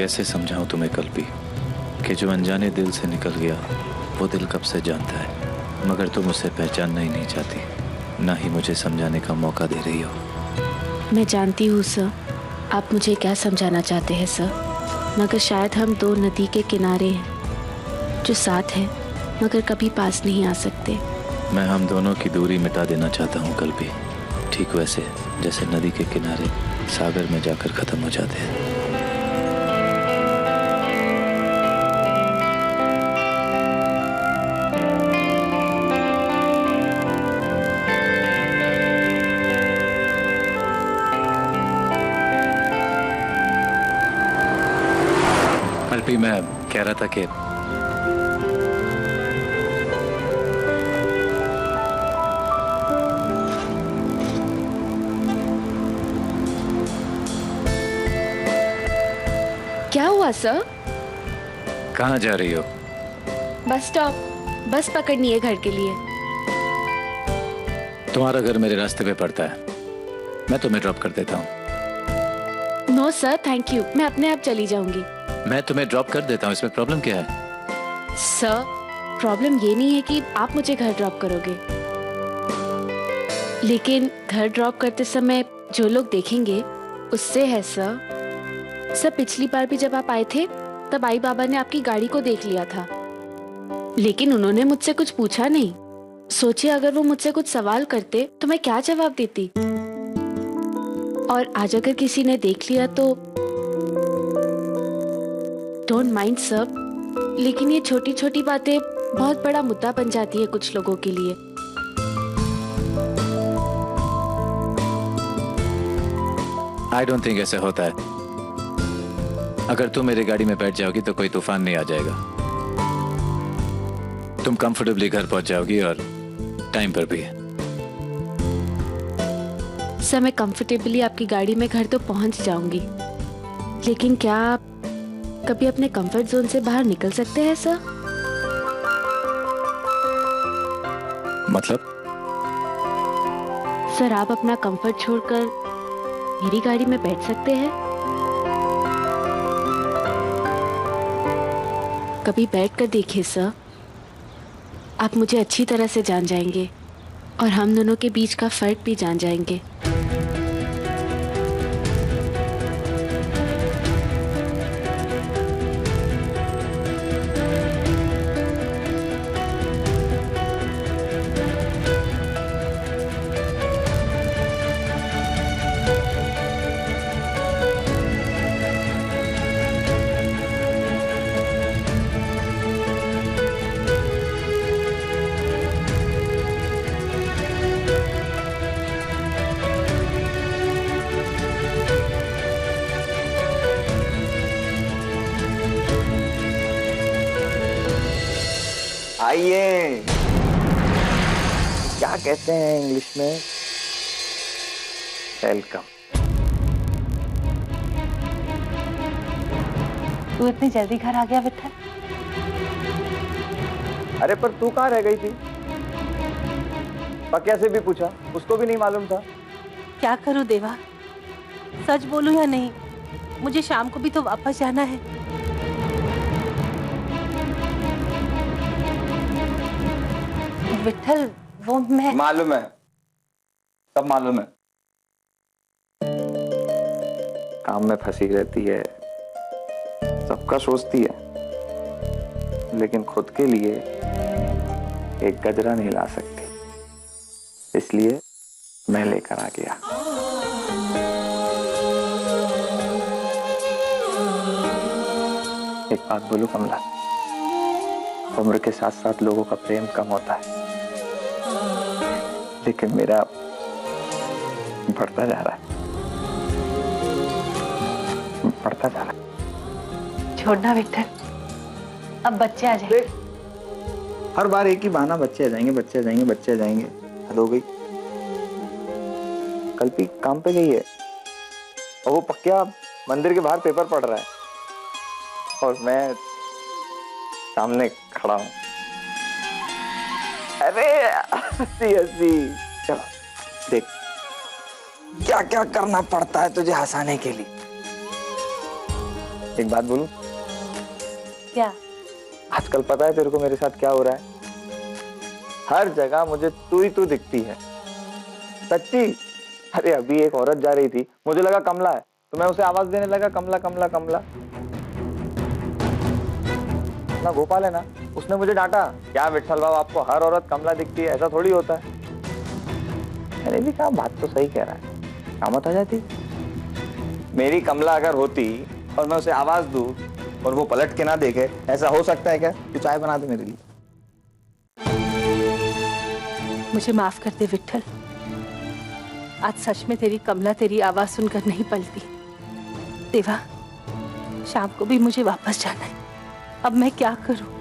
कैसे समझाऊं तुम्हें कल्पी कि जो अनजाने दिल से निकल गया वो दिल कब से जानता है, मगर तुम उसे पहचानना ही नहीं चाहती, ना ही मुझे समझाने का मौका दे रही हो। मैं जानती हूँ सर, आप मुझे क्या समझाना चाहते हैं सर, मगर शायद हम दो नदी के किनारे हैं जो साथ हैं मगर कभी पास नहीं आ सकते। मैं हम दोनों की दूरी मिटा देना चाहता हूँ कल्पी, ठीक वैसे जैसे नदी के किनारे सागर में जाकर खत्म हो जाते हैं। कल्पी, मैं कह रहा था कि क्या हुआ सर? कहाँ जा रही हो? बस स्टॉप, बस पकड़नी है घर के लिए। तुम्हारा घर मेरे रास्ते पे पड़ता है, मैं तुम्हें ड्रॉप कर देता हूँ। नो सर थैंक यू, मैं अपने आप चली जाऊंगी। मैं तुम्हें ड्रॉप कर देता हूँ, इसमें प्रॉब्लम क्या है? सर प्रॉब्लम ये नहीं है कि आप मुझे घर ड्रॉप करोगे, लेकिन घर ड्रॉप करते समय जो लोग देखेंगे उससे है सर। सर पिछली बार भी जब आप आए थे तब आई बाबा ने आपकी गाड़ी को देख लिया था, लेकिन उन्होंने मुझसे कुछ पूछा नहीं। सोचिए अगर वो मुझसे कुछ सवाल करते तो मैं क्या जवाब देती। और आज अगर किसी ने देख लिया तो डोंट माइंड सर, लेकिन ये छोटी छोटी बातें बहुत बड़ा मुद्दा बन जाती है कुछ लोगों के लिए। आई डोंट थिंक ऐसे होता है। अगर तुम मेरी गाड़ी में बैठ जाओगी तो कोई तूफान नहीं आ जाएगा। तुम कंफर्टेबली घर पहुंच जाओगी और टाइम पर भी। सर मैं कंफर्टेबली आपकी गाड़ी में घर तो पहुंच जाऊंगी, लेकिन क्या आप कभी अपने कंफर्ट जोन से बाहर निकल सकते हैं सर? मतलब? सर आप अपना कंफर्ट छोड़कर मेरी गाड़ी में बैठ सकते हैं? कभी बैठ कर देखिए सर, आप मुझे अच्छी तरह से जान जाएंगे और हम दोनों के बीच का फर्क भी जान जाएंगे। आइए, क्या कहते हैं इंग्लिश में? वेलकम। तू इतनी जल्दी घर आ गया विठल? अरे पर तू कहाँ रह गई थी? पक्या से भी पूछा, उसको भी नहीं मालूम था। क्या करूं देवा, सच बोलूं या नहीं, मुझे शाम को भी तो वापस जाना है। विठल वो मैं मालूम है, सब मालूम है। काम में फंसी रहती है, सबका सोचती है, लेकिन खुद के लिए एक गजरा नहीं ला सकती, इसलिए मैं लेकर आ गया। एक बात बोलूं कमला, उम्र के साथ साथ लोगों का प्रेम कम होता है, लेकिन मेरा बढ़ता जा रहा है, बढ़ता जा रहा है। छोड़ना विठल, अब बच्चे आ जाएंगे। हर बार एक ही बहाना, बच्चे आ जाएंगे, बच्चे आ जाएंगे, बच्चे आ जाएंगे। हद हो गई। कल्पी काम पे गई है और वो पक्या मंदिर के बाहर पेपर पढ़ रहा है और मैं सामने खड़ा हूं। अरे हंसी हंसी, चलो देख क्या क्या करना पड़ता है तुझे हंसाने के लिए। एक बात बोलूं? क्या? आजकल पता है तेरे को मेरे साथ क्या हो रहा है? हर जगह मुझे तू ही तू दिखती है। सच्ची। अरे अभी एक औरत जा रही थी, मुझे लगा कमला है, तो मैं उसे आवाज देने लगा, कमला कमला कमला। ना गोपाल है ना, उसने मुझे डांटा, क्या विठल बाबू आपको हर औरत कमला दिखती है, ऐसा थोड़ी होता है। मैंने भी कहा बात तो सही कह रहा है, कामत आ जाती। मेरी कमला अगर होती और मैं उसे आवाज दूं और वो पलट के ना देखे, ऐसा हो सकता है क्या? तू चाय बना दे मेरे लिए। मुझे माफ कर दे विठल, आज सच में तेरी कमला तेरी आवाज सुनकर नहीं पलटी। देवा, शाम को भी मुझे वापस जाना है, अब मैं क्या करूं?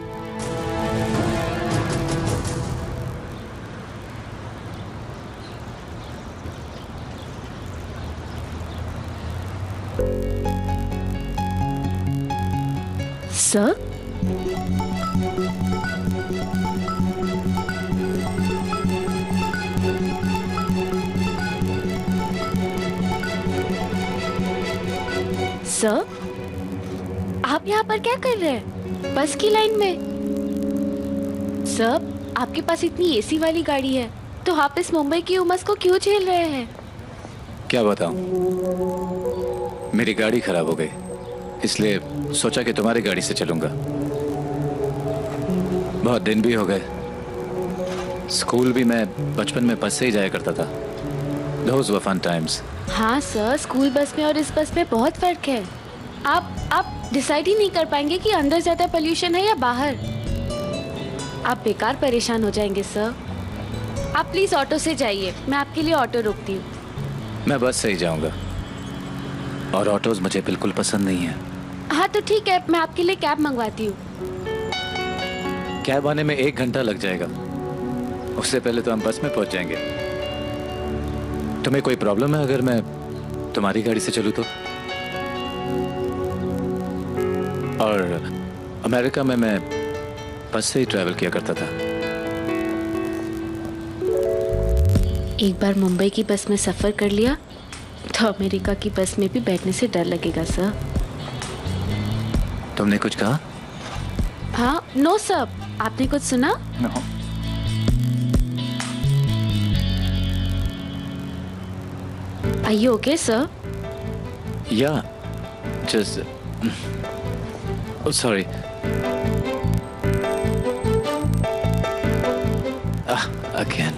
सर, सर, आप यहाँ पर क्या कर रहे हैं? बस की लाइन में? सर, आपके पास इतनी एसी वाली गाड़ी है, तो आप इस मुंबई की उमस को क्यों झेल रहे हैं? क्या बताऊं, मेरी गाड़ी खराब हो गई, इसलिए सोचा कि तुम्हारी गाड़ी से चलूंगा। बहुत दिन भी हो गए। स्कूल भी मैं बचपन में बस से ही जाया करता था। Those were fun times. हाँ सर, स्कूल बस में और इस बस में बहुत फर्क है। आप डिसाइड ही नहीं कर पाएंगे कि अंदर ज्यादा पोल्यूशन है या बाहर। आप बेकार परेशान हो जाएंगे सर। आप प्लीज ऑटो से जाइए, मैं आपके लिए ऑटो रोकती हूँ। मैं बस से ही जाऊंगा, और ऑटोज मुझे बिल्कुल पसंद नहीं है। हाँ तो ठीक है, मैं आपके लिए कैब मंगवाती हूँ। कैब आने में 1 घंटा लग जाएगा, उससे पहले तो हम बस में पहुंच जाएंगे। तुम्हें कोई प्रॉब्लम है अगर मैं तुम्हारी गाड़ी से चलूं तो? और अमेरिका में मैं बस से ही ट्रैवल किया करता था। एक बार मुंबई की बस में सफर कर लिया तो अमेरिका की बस में भी बैठने से डर लगेगा सर। तुमने कुछ कहा? हाँ, नो सर, आपने कुछ सुना? No. Are you okay, sir? Yeah, just oh sorry. Again.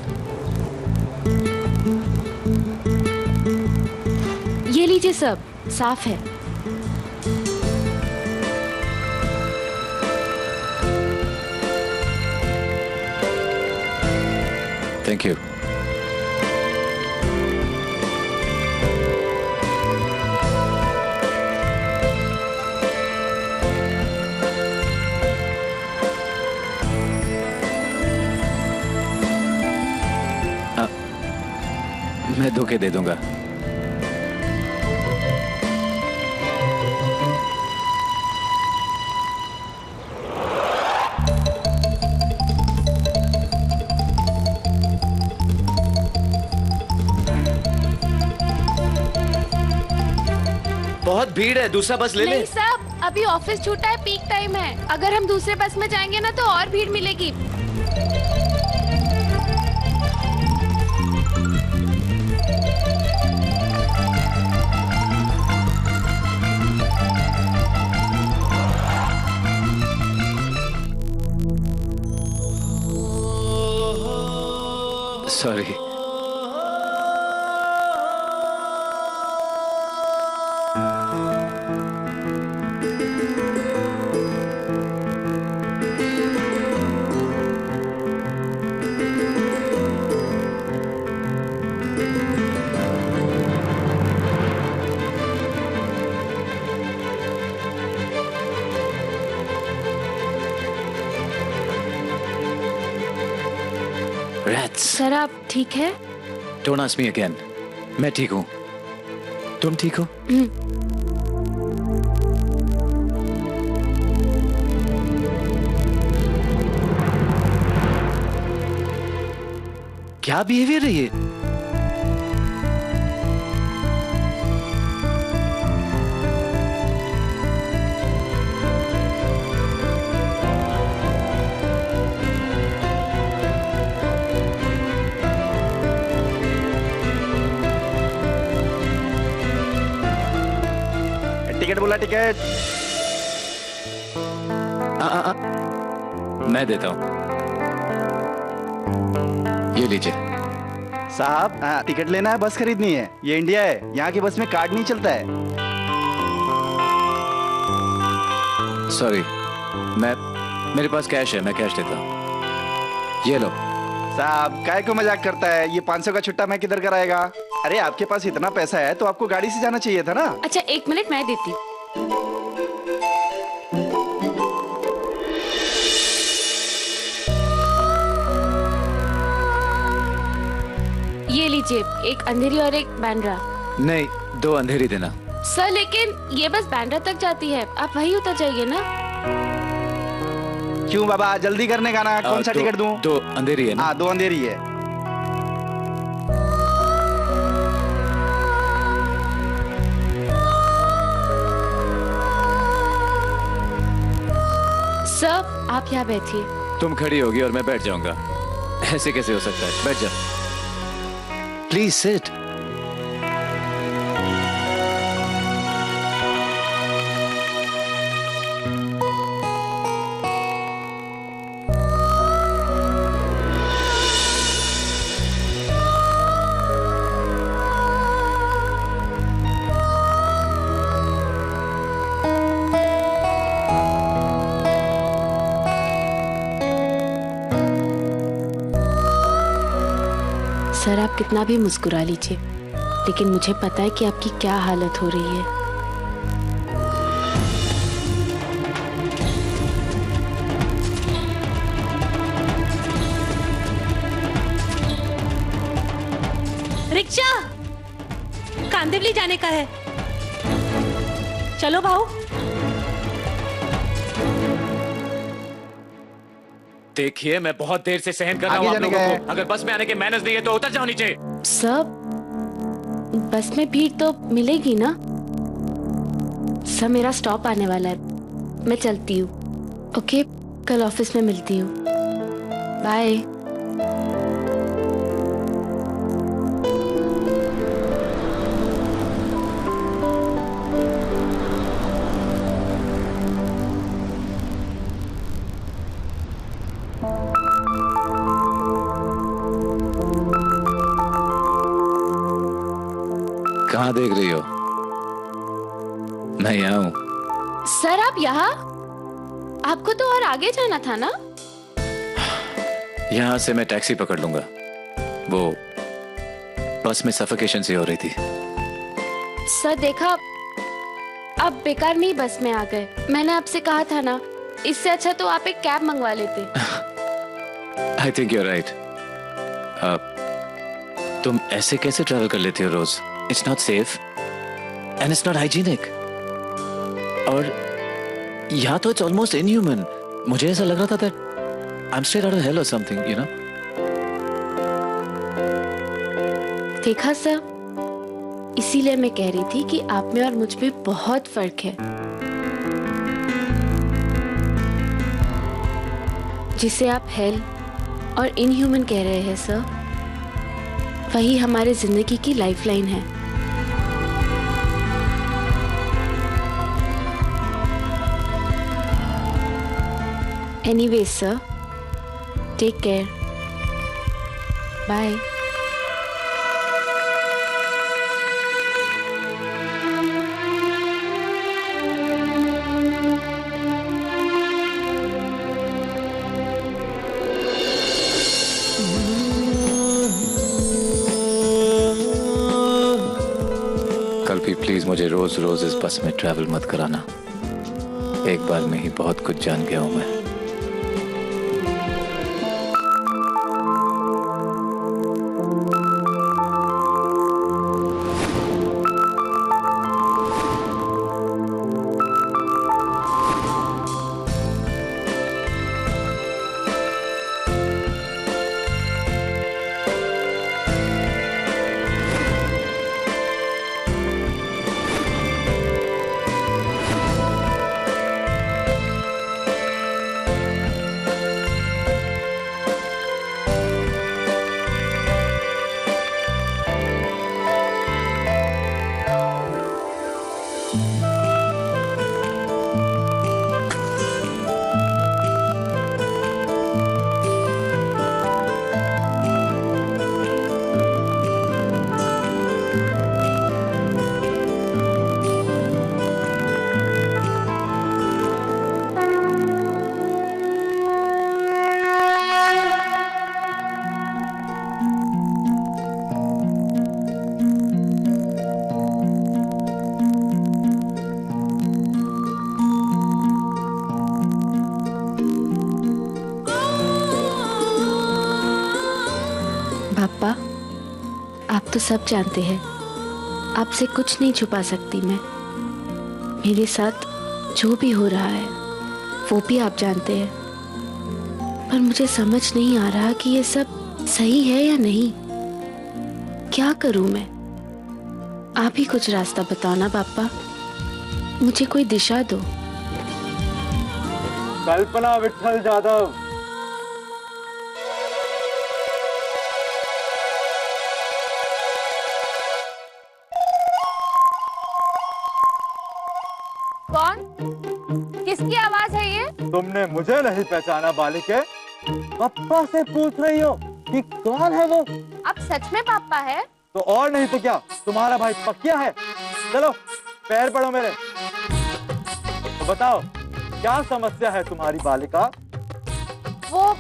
ये लीजिए सर, साफ है। Thank you. मैं धोखे दे दूंगा। बहुत भीड़ है, दूसरा बस ले ले। नहीं साहब, अभी ऑफिस छूटा है, पीक टाइम है। अगर हम दूसरे बस में जाएंगे ना तो और भीड़ मिलेगी। सॉरी। Rats. सर आप ठीक है? Don't ask me again. मैं ठीक हूँ। तुम ठीक हो? क्या बिहेवियर है ये? टिकट बोला, टिकट। मैं देता हूँ, ये लीजिए। साहब टिकट लेना है, बस खरीदनी है। ये इंडिया है, यहाँ की बस में कार्ड नहीं चलता है। सॉरी, मेरे पास कैश है, मैं कैश देता हूँ। ये लो। साहब काय को मजाक करता है, ये 500 का छुट्टा मैं किधर कराएगा। अरे आपके पास इतना पैसा है तो आपको गाड़ी से जाना चाहिए था ना। अच्छा 1 मिनट, मैं देती हूँ। ये लीजिए, एक अंधेरी और एक बांद्रा। नहीं, 2 अंधेरी देना। सर लेकिन ये बस बांद्रा तक जाती है, आप वही उतर जाइए ना। क्यों बाबा, जल्दी करने का ना। कौन सा टिकट दूं? 2 अंधेरी है ना? हाँ 2 अंधेरी है। सर आप यहाँ बैठिए। तुम खड़ी होगी और मैं बैठ जाऊंगा, ऐसे कैसे हो सकता है? बैठ जाओ, प्लीज सिट। सर आप कितना भी मुस्कुरा लीजिए, लेकिन मुझे पता है कि आपकी क्या हालत हो रही है। रिक्शा कांदिवली जाने का है, चलो भाऊ। देखिए, मैं बहुत देर से सहन कर रहा हूँ आप लोगों को। अगर बस में आने के मैनर्स नहीं है तो उतर जाओ नीचे। सब बस में भीड़ तो मिलेगी ना। सर मेरा स्टॉप आने वाला है, मैं चलती हूँ। ओके, कल ऑफिस में मिलती हूँ। बाय। कहाँ देख रही हो? मैं यहाँ हूँ। सर आप यहाँ? आपको तो और आगे जाना था ना। यहाँ से मैं टैक्सी पकड़ लूंगा। वो बस में सफोकेशन सी हो रही थी। सर देखा, आप बेकार में ही बस में आ गए। मैंने आपसे कहा था ना, इससे अच्छा तो आप एक कैब मंगवा लेते। I think you're right. तुम ऐसे कैसे ट्रैवल कर लेती हो रोज? It's not safe and it's not hygienic. और यहाँ तो इट्स ऑलमोस्ट इनह्यूमन। मुझे ऐसा लग रहा था that I am straight out of hell और समथिंग, यू नो। देखा सर, इसीलिए मैं कह रही थी कि आप में और मुझ में बहुत फर्क है। जिसे आप हेल और इनह्यूमन कह रहे हैं सर, वही हमारे जिंदगी की लाइफलाइन है। Anyways sir, take care, bye. Kalpi please मुझे रोज रोज इस बस में ट्रैवल मत कराना। एक बार में ही बहुत कुछ जान गया हूं मैं। तो सब जानते हैं, आपसे कुछ नहीं छुपा सकती मैं। मेरे साथ जो भी हो रहा है वो भी आप जानते हैं, पर मुझे समझ नहीं आ रहा कि ये सब सही है या नहीं। क्या करूं मैं? आप ही कुछ रास्ता बताओ ना पापा, मुझे कोई दिशा दो। कल्पना विट्ठल जाधव, कौन? किसकी आवाज है ये? तुमने मुझे नहीं पहचाना बालिके? पप्पा से पूछ रही हो कि कौन है वो? अब सच में पापा है? तो और नहीं तो क्या, तुम्हारा भाई पक्किया है। चलो पैर पड़ो मेरे। तो बताओ क्या समस्या है तुम्हारी बालिका? वो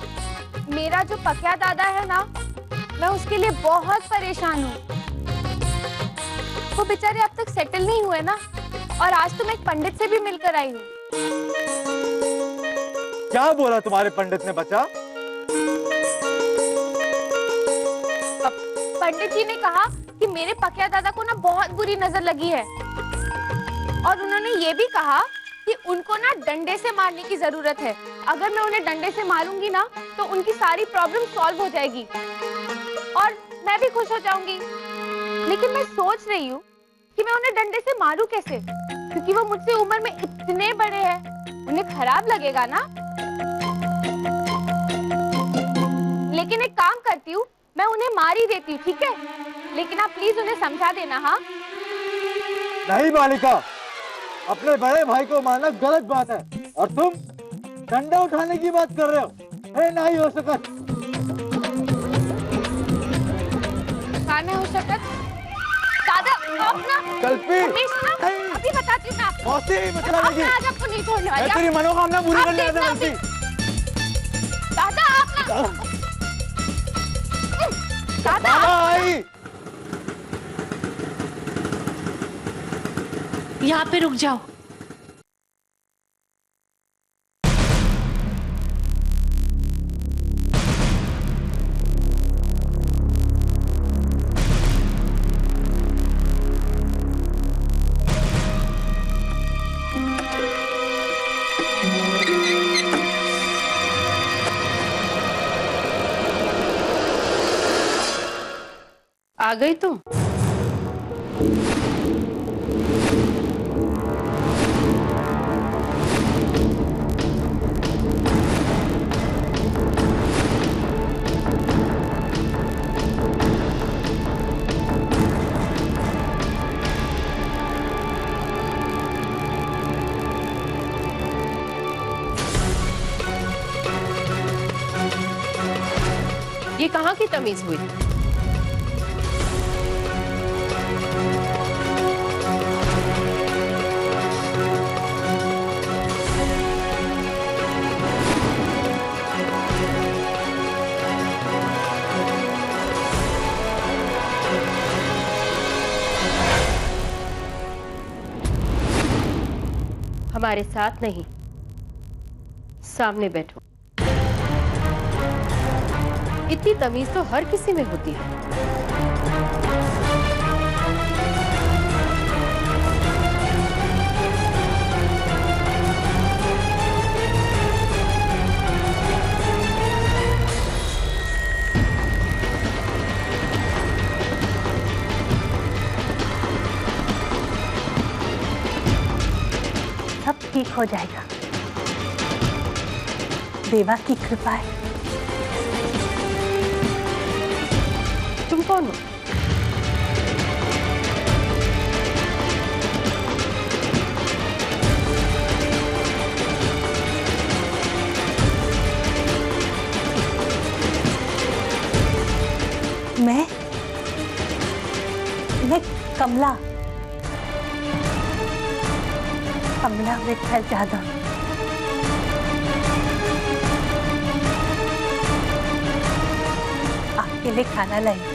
मेरा जो पकिया दादा है ना, मैं उसके लिए बहुत परेशान हूँ। वो बेचारे अब तक सेटल नहीं हुए ना, और आज तो मैं एक पंडित से भी मिलकर आई हूँ। क्या बोला तुम्हारे पंडित ने बच्चा? पंडित जी ने कहा कि मेरे पकिया दादा को ना बहुत बुरी नजर लगी है, और उन्होंने ये भी कहा कि उनको ना डंडे से मारने की जरूरत है। अगर मैं उन्हें डंडे से मारूंगी ना तो उनकी सारी प्रॉब्लम सॉल्व हो जाएगी और मैं भी खुश हो जाऊंगी। लेकिन मैं सोच रही हूँ कि मैं उन्हें डंडे से मारूं कैसे, क्योंकि वो मुझसे उम्र में इतने बड़े हैं, उन्हें खराब लगेगा ना। लेकिन एक काम करती हूँ, मैं उन्हें मार ही देती हूँ, ठीक है? लेकिन आप प्लीज उन्हें समझा देना। हाँ नहीं बालिका, अपने बड़े भाई को मारना गलत बात है, और तुम डंडा उठाने की बात कर रहे हो। नहीं हो सकत। खाना हो सकत दादा, आप ना कल्पी, अभी बताती हूँ ना। मौसी मतलब अब मैं आज आपको नहीं छोड़ने वाली। तेरी मनोकामना पूरी आप करने देखना आता अभी। मौसी। दादा आप ना दादा आई। यहाँ पे रुक जाओ। आ गई तुम? ये कहाँ की तमीज हुई? हमारे साथ नहीं, सामने बैठो। इतनी तमीज तो हर किसी में होती है। सब ठीक हो जाएगा, देवा की कृपा है। तुम कौन हो? मैं कमला विट्ठल जाधव। आपके लिए खाना लाई।